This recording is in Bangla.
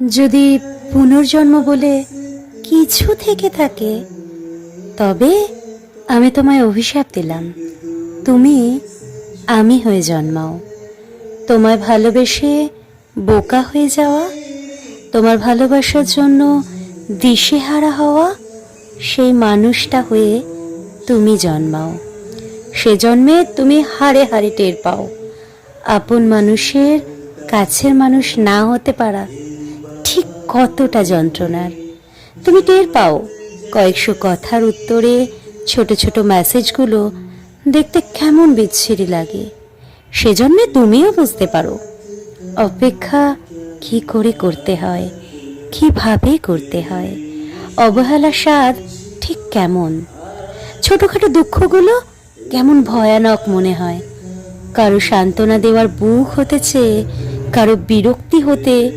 যদি পুনর্জন্ম বলে কিছু থেকে থাকে, তবে আমি তোমায় অভিশাপ দিলাম, তুমি আমি হয়ে জন্মাও। তোমায় ভালোবেসে বোকা হয়ে যাওয়া, তোমার ভালোবাসার জন্য দিশেহারা হওয়া, সেই মানুষটা হয়ে তুমি জন্মাও। সে জন্মে তুমি হাড়ে হাড়ে টের পাও আপন মানুষের কাছের মানুষ না হতে পারা ঠিক কতটা যন্ত্রণার। তুমি টের পাও কয়েকশো কথার উত্তরে ছোট ছোট মেসেজগুলো দেখতে কেমন বিচ্ছিরি লাগে। সেজন্যে তুমিও বুঝতে পারো অপেক্ষা কি করে করতে হয়, কিভাবে করতে হয়, অবহেলার স্বাদ ঠিক কেমন। ছোটখাটো দুঃখগুলো কেমন ভয়ানক মনে হয়। কারো সান্ত্বনা দেওয়ার বুক হতে চেয়ে কারো বিরক্তি হতে